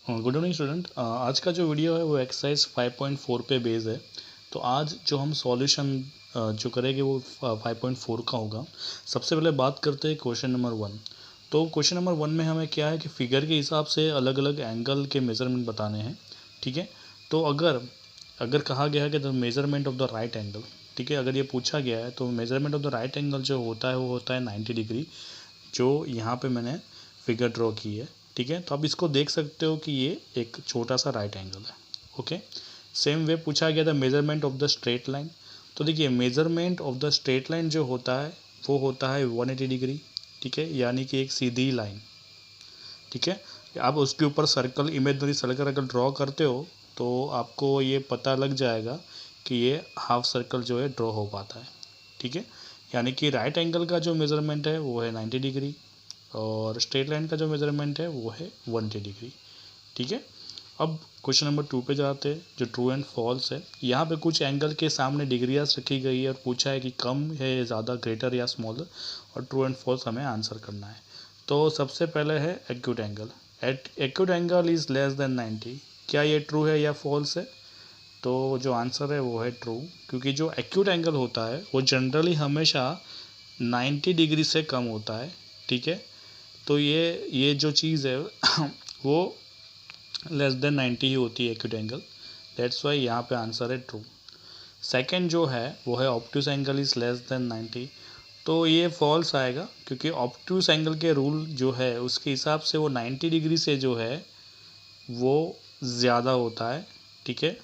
Good evening student. आज का जो वीडियो है वो एक्सरसाइज 5.4 पे बेस है। तो आज जो हम सॉल्यूशन जो करेंगे वो 5.4 का होगा। सबसे पहले बात करते हैं क्वेश्चन नंबर 1। तो क्वेश्चन नंबर 1 में हमें क्या है कि फिगर के हिसाब से अलग अलग एंगल के मेज़रमेंट बताने हैं। ठीक है, तो अगर अगर कहा गया है कि the measurement of the right angle, ठीक है, अगर ये पूछा गया है तो measurement of the right angle जो होता है वो होता है 90 डिग्री, जो यहाँ पे मैंने फिगर ड्रॉ की है। ठीक है, तो आप इसको देख सकते हो कि ये एक छोटा सा राइट एंगल है। ओके, सेम वे पूछा गया था measurement of the straight line. तो देखिए measurement of the straight line जो होता है वो होता है 180 डिग्री। ठीक है, यानी कि एक सीधी लाइन। ठीक है, आप उसके ऊपर सर्कल, इमेजनरी सर्कल अगर ड्रॉ करते हो तो आपको ये पता लग जाएगा कि ये हाफ सर्कल जो है ड्रॉ हो पाता है। ठीक है, यानी कि राइट एंगल का जो मेज़रमेंट है वो है 90 डिग्री और स्ट्रेट लाइन का जो मेज़रमेंट है वो है 180 डिग्री। ठीक है, अब क्वेश्चन नंबर 2 पे जाते हैं जो ट्रू एंड फॉल्स है। यहाँ पे कुछ एंगल के सामने डिग्रियाज रखी गई है और पूछा है कि कम है, ज़्यादा, ग्रेटर या स्मॉलर, और ट्रू एंड फॉल्स हमें आंसर करना है। तो सबसे पहले है acute angle. Acute angle is less than 90। क्या ये ट्रू है या फॉल्स है? तो जो आंसर है वो है ट्रू, क्योंकि जो एक्यूट एंगल होता है वो जनरली हमेशा 90 डिग्री से कम होता है। ठीक है, तो ये जो चीज़ है वो लेस देन 90 ही होती है एक्यूट एंगल। दैट्स वाई यहाँ पे आंसर है ट्रू। सेकंड जो है वो है obtuse angle is less than 90। तो ये फॉल्स आएगा, क्योंकि ऑब्ट्यूस एंगल के रूल जो है उसके हिसाब से वो 90 डिग्री से जो है वो ज़्यादा होता है। ठीक है,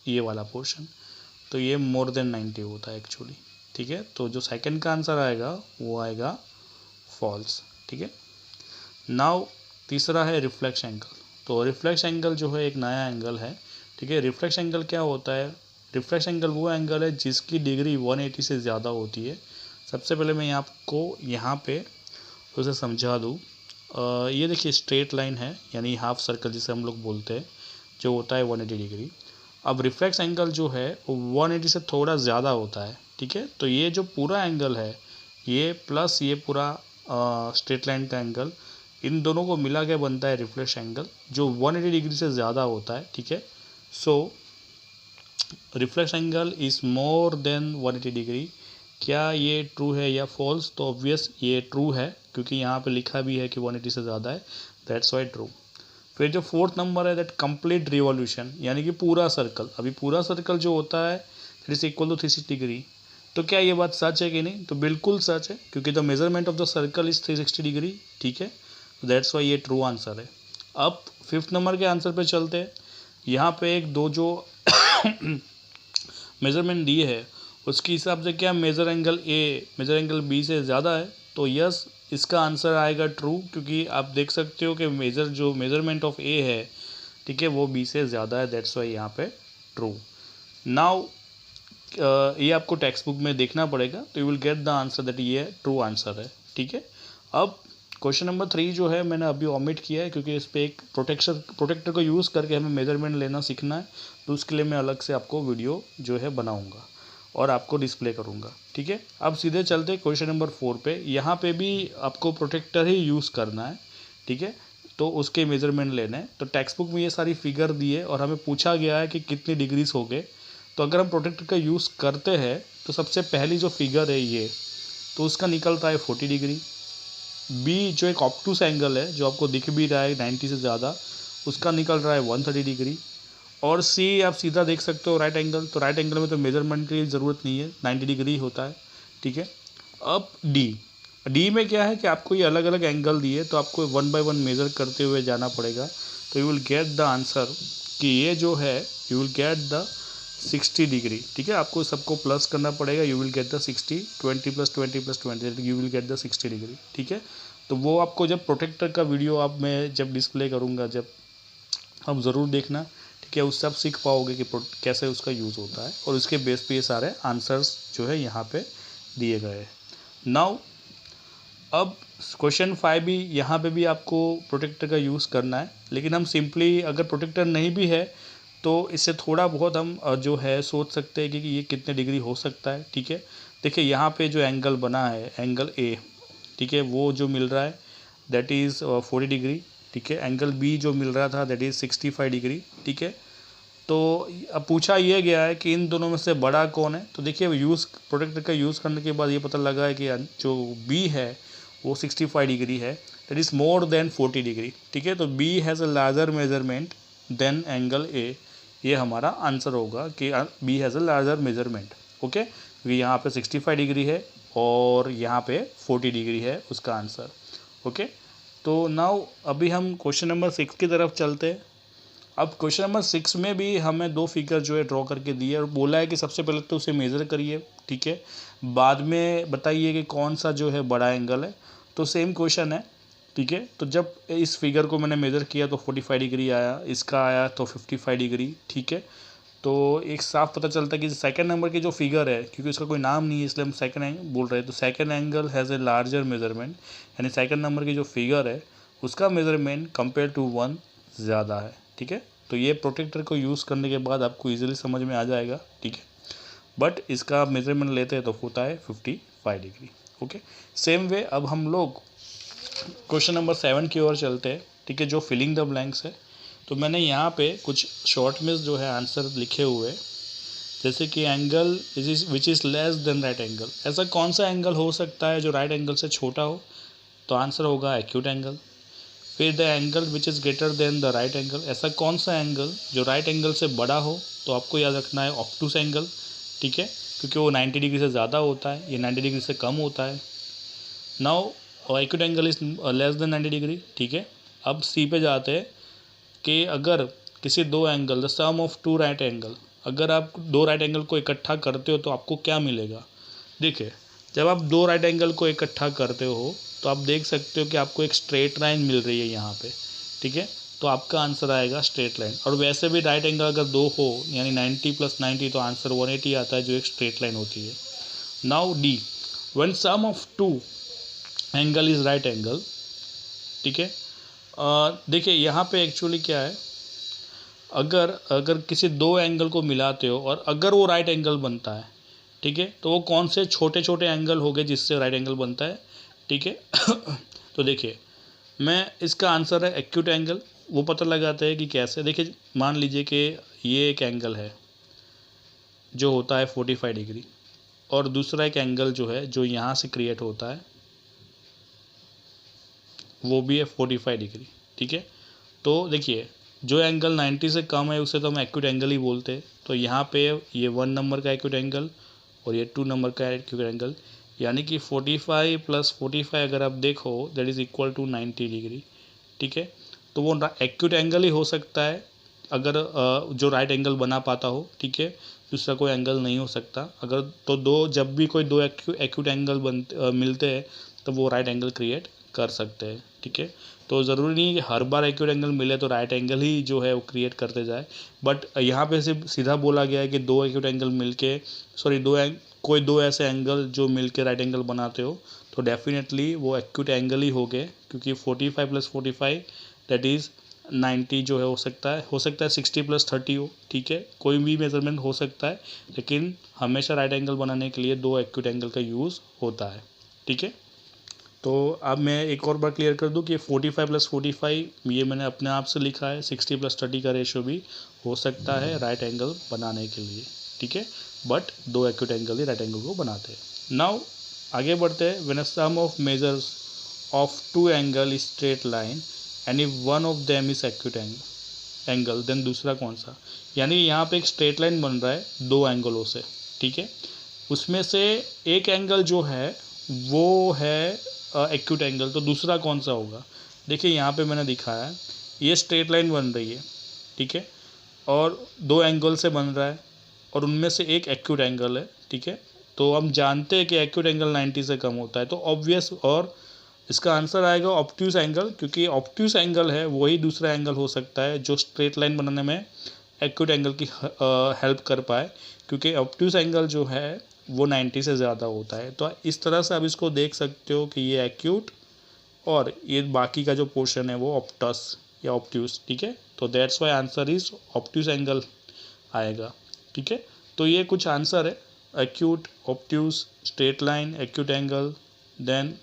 ये वाला पोर्शन, तो ये मोर देन 90 होता है एक्चुअली। ठीक है, तो जो सेकंड का आंसर आएगा वो आएगा फॉल्स। ठीक है, नाउ तीसरा है रिफ्लेक्स एंगल। तो रिफ्लेक्स एंगल जो है एक नया एंगल है। ठीक है, रिफ्लेक्स एंगल क्या होता है? रिफ्लेक्स एंगल वो एंगल है जिसकी डिग्री 180 से ज़्यादा होती है। सबसे पहले मैं आपको यहाँ पे उसे समझा दूँ। ये देखिए स्ट्रेट लाइन है, यानी हाफ सर्कल जिसे हम लोग बोलते हैं, जो होता है 180 डिग्री। अब रिफ्लेक्स एंगल जो है वो 180 से थोड़ा ज़्यादा होता है। ठीक है, तो ये जो पूरा एंगल है ये प्लस ये पूरा स्ट्रेट लाइन का एंगल, इन दोनों को मिला के बनता है रिफ्लेक्स एंगल, जो 180 डिग्री से ज़्यादा होता है। ठीक है, so reflex angle is more than 180 degree. क्या ये ट्रू है या फॉल्स? तो ऑब्वियस ये ट्रू है, क्योंकि यहाँ पे लिखा भी है कि 180 से ज़्यादा है। That's why true. फिर जो फोर्थ नंबर है दैट कंप्लीट रिवॉल्यूशन, यानी कि पूरा सर्कल। अभी पूरा सर्कल जो होता है that is equal to 360 degree. तो क्या ये बात सच है कि नहीं? तो बिल्कुल सच है, क्योंकि the measurement of the circle is 360 degree. ठीक है, दैट्स वाई ये ट्रू आंसर है। अब फिफ्थ नंबर के आंसर पे चलते हैं। यहाँ पे एक दो जो मेजरमेंट दिए है उसके हिसाब से क्या measure angle A measure angle B से ज़्यादा है? तो यस, इसका आंसर आएगा ट्रू, क्योंकि आप देख सकते हो कि मेजरमेंट ऑफ ए है, ठीक है, वो बी से ज़्यादा है। दैट्स वाई यहाँ पे ट्रू। नाउ ये आपको टेक्स्ट बुक में देखना पड़ेगा, तो you will get the answer that ये ट्रू आंसर है। ठीक है, अब क्वेश्चन नंबर 3 जो है मैंने अभी ऑमिट किया है, क्योंकि इस पर एक प्रोटेक्टर को यूज़ करके हमें मेजरमेंट लेना सीखना है। तो उसके लिए मैं अलग से आपको वीडियो जो है बनाऊँगा और आपको डिस्प्ले करूँगा। ठीक है, अब सीधे चलते क्वेश्चन नंबर 4 पे। यहाँ पे भी आपको प्रोटेक्टर ही यूज़ करना है। ठीक है, तो उसके मेजरमेंट लेने हैं। तो टेक्स्ट बुक में ये सारी फिगर दी है और हमें पूछा गया है कि कितनी डिग्रीज हो गए। तो अगर हम प्रोटेक्टर का यूज़ करते हैं तो सबसे पहली जो फिगर है ये, तो उसका निकलता है 40 डिग्री। बी जो एक ऑब्टूस एंगल है जो आपको दिख भी रहा है 90 से ज़्यादा, उसका निकल रहा है 130 डिग्री। और सी आप सीधा देख सकते हो राइट एंगल, तो राइट एंगल में तो मेजरमेंट की ज़रूरत नहीं है, 90 डिग्री होता है। ठीक है, अब डी में क्या है कि आपको ये अलग अलग एंगल दिए, तो आपको 1 बाय 1 मेज़र करते हुए जाना पड़ेगा। तो you will get the answer कि ये जो है you will get the 60 degree. ठीक है, आपको सबको प्लस करना पड़ेगा। You will get the 60, 20 + 20 + 20, you will get the 60 degree. ठीक है, तो वो आपको जब प्रोटेक्टर का वीडियो आप मैं जब डिस्प्ले करूँगा, जब आप ज़रूर देखना। ठीक है, उससे आप सीख पाओगे कि कैसे उसका यूज़ होता है, और उसके बेस पे ये सारे आंसर्स जो है यहाँ पे दिए गए हैं। नाउ अब क्वेश्चन 5 भी, यहाँ पे भी आपको प्रोटेक्टर का यूज़ करना है, लेकिन हम सिंपली अगर प्रोटेक्टर नहीं भी है तो इससे थोड़ा बहुत हम जो है सोच सकते हैं कि ये कितने डिग्री हो सकता है। ठीक है, देखिए यहाँ पे जो एंगल बना है एंगल ए, ठीक है, वो जो मिल रहा है दैट इज़ 40 डिग्री। ठीक है। एंगल बी जो मिल रहा था दैट इज़ 65 डिग्री, ठीक है। तो अब पूछा यह गया है कि इन दोनों में से बड़ा कौन है। तो देखिए यूज़ प्रोटेक्टर का यूज़ करने के बाद ये पता लगा है कि जो बी है वो 65 डिग्री है, that is more than 40 degree, ठीक है। तो B has a larger measurement than angle A, ये हमारा आंसर होगा कि B has a larger measurement, okay. क्योंकि यहाँ पे 65 डिग्री है और यहाँ पे 40 डिग्री है उसका आंसर, ओके। तो नाउ अभी हम क्वेश्चन नंबर 6 की तरफ चलते हैं। अब क्वेश्चन नंबर 6 में भी हमें दो फिगर जो है ड्रॉ करके दिए और बोला है कि सबसे पहले तो उसे मेज़र करिए, ठीक है, बाद में बताइए कि कौन सा जो है बड़ा एंगल है। तो सेम क्वेश्चन है, ठीक है। तो जब इस फिगर को मैंने मेज़र किया तो 45 डिग्री आया, इसका आया तो 55 डिग्री, ठीक है। तो एक साफ पता चलता है कि सेकंड नंबर की जो फिगर है, क्योंकि उसका कोई नाम नहीं है इसलिए हम सेकंड एंगल बोल रहे हैं, तो second angle has a larger measurement, यानी सेकंड नंबर की जो फिगर है उसका मेजरमेंट कंपेयर टू 1 ज़्यादा है, ठीक है। तो ये प्रोटेक्टर को यूज़ करने के बाद आपको ईजिली समझ में आ जाएगा, ठीक है। बट इसका मेजरमेंट लेते हैं तो होता है 55 डिग्री, ओके। सेम वे अब हम लोग क्वेश्चन नंबर 7 की ओर चलते हैं, ठीक है, जो फिलिंग द ब्लैंक्स है। तो मैंने यहाँ पे कुछ शॉर्ट में जो है आंसर लिखे हुए, जैसे कि angle which is less than right angle. ऐसा कौन सा एंगल हो सकता है जो राइट एंगल से छोटा हो? तो आंसर होगा एक्यूट एंगल। फिर the angle which is greater than the right angle. ऐसा कौन सा एंगल जो राइट एंगल से बड़ा हो? तो आपको याद रखना है ऑब्टूस एंगल, ठीक है, क्योंकि वो 90 डिग्री से ज़्यादा होता है, ये 90 डिग्री से कम होता है। Now acute angle is less than 90 degree, ठीक है। अब सी पे जाते हैं कि अगर किसी दो angle the sum of two right angle, अगर आप दो राइट एंगल को इकट्ठा करते हो तो आपको क्या मिलेगा? देखिए जब आप दो राइट एंगल को इकट्ठा करते हो तो आप देख सकते हो कि आपको एक स्ट्रेट लाइन मिल रही है यहाँ पे, ठीक है। तो आपका आंसर आएगा स्ट्रेट लाइन। और वैसे भी राइट एंगल अगर दो हो यानी 90 + 90 तो आंसर 180 आता है, जो एक स्ट्रेट लाइन होती है। Now D, when sum of two angle is right angle, ठीक है। देखिए यहाँ पे एक्चुअली क्या है, अगर अगर किसी दो एंगल को मिलाते हो और अगर वो राइट एंगल बनता है, ठीक है, तो वो कौन से छोटे छोटे एंगल हो गए जिससे राइट एंगल बनता है, ठीक है। तो देखिए मैं इसका आंसर है एक्यूट एंगल। वो पता लगाते हैं कि कैसे। देखिए मान लीजिए कि ये एक एंगल है जो होता है 45 डिग्री और दूसरा एक एंगल जो है जो यहाँ से क्रिएट होता है वो भी है 45 डिग्री, ठीक है। तो देखिए जो एंगल 90 से कम है उसे तो हम एक्यूट एंगल ही बोलते हैं। तो यहाँ पे ये 1 नंबर का एक्यूट एंगल और ये 2 नंबर का एक्यूट एंगल, यानी कि 45 + 45 अगर आप देखो that is equal to 90 degree, ठीक है। तो वो एक्यूट एंगल ही हो सकता है अगर जो राइट एंगल बना पाता हो, ठीक है। दूसरा कोई एंगल नहीं हो सकता। अगर तो दो जब भी कोई दो एक्यूट एंगल मिलते हैं तो वो राइट एंगल क्रिएट कर सकते हैं, ठीक है। तो ज़रूरी नहीं कि हर बार एक्यूट एंगल मिले तो राइट एंगल ही जो है वो क्रिएट करते जाए। बट यहाँ पे सिर्फ सीधा बोला गया है कि दो एक्यूट एंगल मिलके सॉरी कोई दो ऐसे एंगल जो मिलके राइट एंगल बनाते हो तो डेफिनेटली वो एक्यूट एंगल ही हो गए, क्योंकि 45 + 45 दैट इज़ 90 जो है हो सकता है 60 + 30 हो, ठीक है। कोई भी मेजरमेंट हो सकता है, लेकिन हमेशा राइट एंगल बनाने के लिए दो एक्यूट एंगल का यूज़ होता है, ठीक है। तो अब मैं एक और बार क्लियर कर दूं कि 45 + 45 ये मैंने अपने आप से लिखा है, 60 + 30 का रेशियो भी हो सकता है राइट एंगल बनाने के लिए, ठीक है। बट दो एक्यूट एंगल ही राइट एंगल को बनाते हैं। नाउ आगे बढ़ते हैं। When a sum of measures of two angle is straight line and if one of them is acute angle then दूसरा कौन सा? यानी यहाँ पे एक स्ट्रेट लाइन बन रहा है दो एंगलों से, ठीक है। उसमें से एक एंगल जो है वो है एक्यूट एंगल, तो दूसरा कौन सा होगा? देखिए यहाँ पे मैंने दिखाया है ये स्ट्रेट लाइन बन रही है, ठीक है, और दो एंगल से बन रहा है और उनमें से एक एक्यूट एंगल है, ठीक है। तो हम जानते हैं कि एक्यूट एंगल 90 से कम होता है, तो ऑब्वियस और इसका आंसर आएगा ऑब्ट्यूस एंगल, क्योंकि ऑब्ट्यूस एंगल है वही दूसरा एंगल हो सकता है जो स्ट्रेट लाइन बनाने में एक्यूट एंगल की हेल्प कर पाए, क्योंकि ऑब्ट्यूस एंगल जो है वो 90 से ज़्यादा होता है। तो इस तरह से आप इसको देख सकते हो कि ये एक्यूट और ये बाकी का जो पोर्शन है वो ऑप्टस या ऑब्ट्यूस, ठीक है। तो that's why answer is obtuse angle आएगा, ठीक है। तो ये कुछ आंसर है, acute, obtuse, straight line, acute angle, then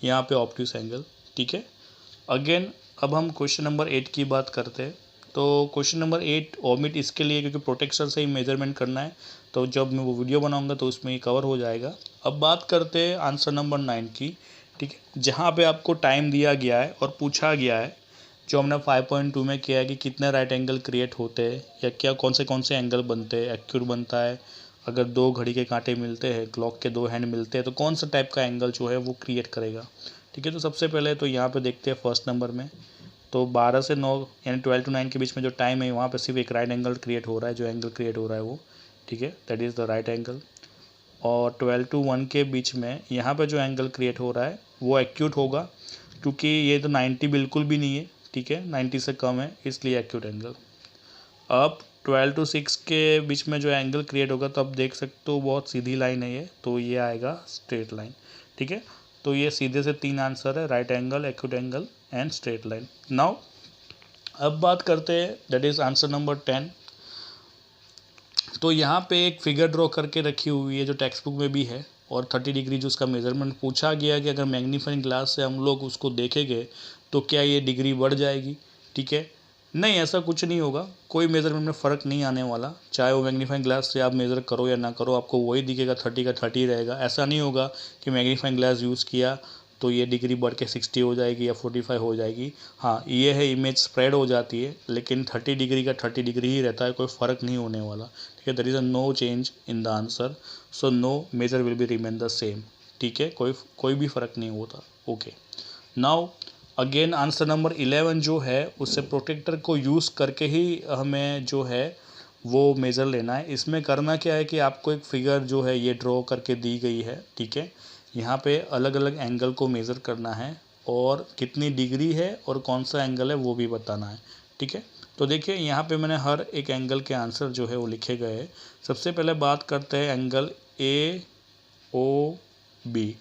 यहाँ पे ऑब्ट्यूस एंगल, ठीक है। अगेन अब हम क्वेश्चन नंबर 8 की बात करते हैं। तो क्वेश्चन नंबर 8 ओमिट इसके लिए क्योंकि प्रोटेक्टर से ही मेजरमेंट करना है, तो जब मैं वो वीडियो बनाऊंगा तो उसमें ही कवर हो जाएगा। अब बात करते हैं आंसर नंबर 9 की, ठीक है, जहाँ पे आपको टाइम दिया गया है और पूछा गया है जो हमने 5.2 में किया है कि कितने राइट एंगल क्रिएट होते हैं या क्या कौन से एंगल बनते हैं, एक्यूट बनता है, अगर दो घड़ी के कांटे मिलते हैं, क्लॉक के दो हैंड मिलते हैं तो कौन सा टाइप का एंगल जो है वो क्रिएट करेगा। ठीक है, तो सबसे पहले तो यहाँ पे देखते हैं फर्स्ट नंबर में, तो 12 से 9 यानी 12 to 9 के बीच में जो टाइम है वहाँ पे सिर्फ एक राइट एंगल क्रिएट हो रहा है, जो एंगल क्रिएट हो रहा है वो, ठीक है, that is the right angle. और 12 to 1 के बीच में यहाँ पे जो एंगल क्रिएट हो रहा है वो एक्यूट होगा, क्योंकि ये तो 90 बिल्कुल भी नहीं है, ठीक है, 90 से कम है, इसलिए एक्यूट एंगल। अब 12 to 6 के बीच में जो एंगल क्रिएट होगा तो आप देख सकते हो बहुत सीधी लाइन है ये, तो ये आएगा स्ट्रेट लाइन, ठीक है। तो ये सीधे से 3 आंसर है, right angle, acute angle and straight line. Now अब बात करते हैं, दैट इज आंसर नंबर 10। तो यहाँ पे एक फिगर ड्रॉ करके रखी हुई है जो टेक्स्ट बुक में भी है, और 30 डिग्री जो उसका मेजरमेंट पूछा गया कि अगर मैग्नीफाइंग ग्लास से हम लोग उसको देखेंगे तो क्या ये डिग्री बढ़ जाएगी, ठीक है। नहीं, ऐसा कुछ नहीं होगा, कोई मेज़रमेंट में फ़र्क नहीं आने वाला, चाहे वो मैग्नीफाइंग ग्लास से आप मेज़र करो या ना करो, आपको वही दिखेगा, 30 का 30 रहेगा। ऐसा नहीं होगा कि मैग्नीफाइंग ग्लास यूज़ किया तो ये डिग्री बढ़ के 60 हो जाएगी या 45 हो जाएगी। हाँ, ये है इमेज स्प्रेड हो जाती है, लेकिन 30 डिग्री का 30 डिग्री ही रहता है, कोई फ़र्क नहीं होने वाला, ठीक है। There is a no change in the answer, so no measure will be remain the same, ठीक है, कोई भी फ़र्क नहीं होता। Okay, now again answer number 11 जो है उससे प्रोटेक्टर को यूज़ करके ही हमें जो है वो मेज़र लेना है। इसमें करना क्या है कि आपको एक फिगर जो है ये ड्रॉ करके दी गई है, ठीक है। यहाँ पे अलग अलग एंगल को मेज़र करना है और कितनी डिग्री है और कौन सा एंगल है वो भी बताना है, ठीक है। तो देखिए यहाँ पे मैंने हर एक एंगल के आंसर जो है वो लिखे गए हैं। सबसे पहले बात करते हैं एंगल ए ओ बी।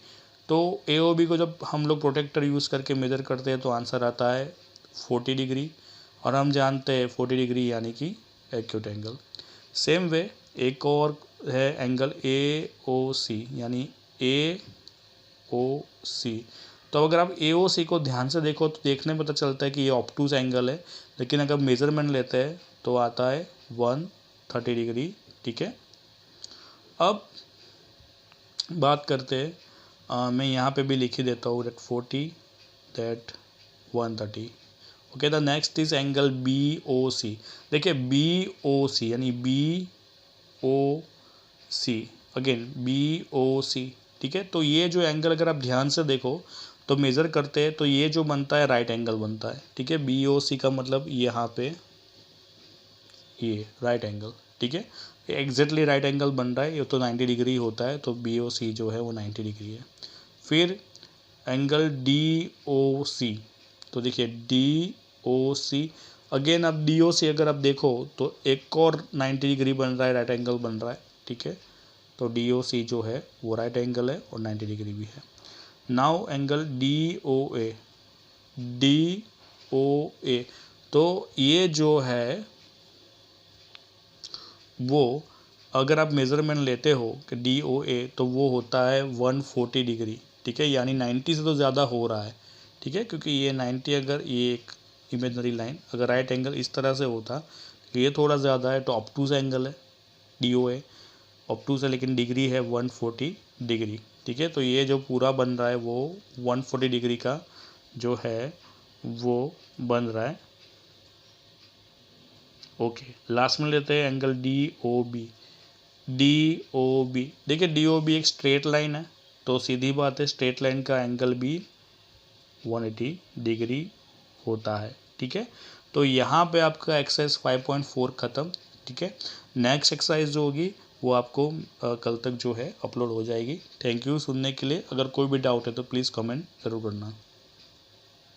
तो ए ओ बी को जब हम लोग प्रोटेक्टर यूज़ करके मेज़र करते हैं तो आंसर आता है 40 डिग्री, और हम जानते हैं 40 डिग्री यानी कि एक्यूट एंगल। सेम वे एक और है एंगल ए ओ सी, यानी ए ओ सी। तो अगर आप ए ओ सी को ध्यान से देखो तो देखने में पता चलता है कि ये ऑब्टूज एंगल है, लेकिन अगर मेज़रमेंट लेते हैं तो आता है 130 डिग्री, ठीक है। अब बात करते हैं, मैं यहाँ पे भी लिख ही देता हूँ that 40 that 130। Okay, the next is angle B O C. देखिए बी ओ सी यानी B O C, again B O C, ठीक है। तो ये जो एंगल अगर आप ध्यान से देखो तो मेज़र करते हैं तो ये जो बनता है राइट एंगल बनता है, ठीक है। बी ओ सी का मतलब यहाँ पे ये राइट एंगल, ठीक है, ये एग्जैक्टली राइट एंगल बन रहा है, ये तो 90 डिग्री होता है, तो बी ओ सी जो है वो 90 डिग्री है। फिर एंगल डी ओ सी, तो देखिए डी ओ सी, अगेन अब डी ओ सी अगर आप देखो तो एक और 90 डिग्री बन रहा है, राइट एंगल बन रहा है, ठीक है। तो डी ओ सी जो है वो राइट एंगल है और 90 डिग्री भी है। नाउ एंगल डी ओ ए, डी ओ ए, तो ये जो है वो अगर आप मेज़रमेंट लेते हो कि डी ओ ए तो वो होता है 140 डिग्री, ठीक है, यानी 90 से तो ज़्यादा हो रहा है, ठीक है, क्योंकि ये 90 अगर ये एक इमेजनरी लाइन अगर राइट एंगल इस तरह से होता तो ये थोड़ा ज़्यादा है, तो ऑब्टूज एंगल है डी ओ ए, ऑब्टूज है लेकिन डिग्री है 140 डिग्री, ठीक है। तो ये जो पूरा बन रहा है वो 140 डिग्री का जो है वो बन रहा है। ओके, लास्ट में लेते हैं angle D O B. D O B, देखिए डी ओ बी एक स्ट्रेट लाइन है, तो सीधी बात है स्ट्रेट लाइन का एंगल भी 180 डिग्री होता है, ठीक है। तो यहाँ पे आपका एक्सरसाइज 5.4 ख़त्म, ठीक है। नेक्स्ट एक्सरसाइज जो होगी वो आपको कल तक जो है अपलोड हो जाएगी। थैंक यू सुनने के लिए। अगर कोई भी डाउट है तो प्लीज़ कमेंट ज़रूर करना।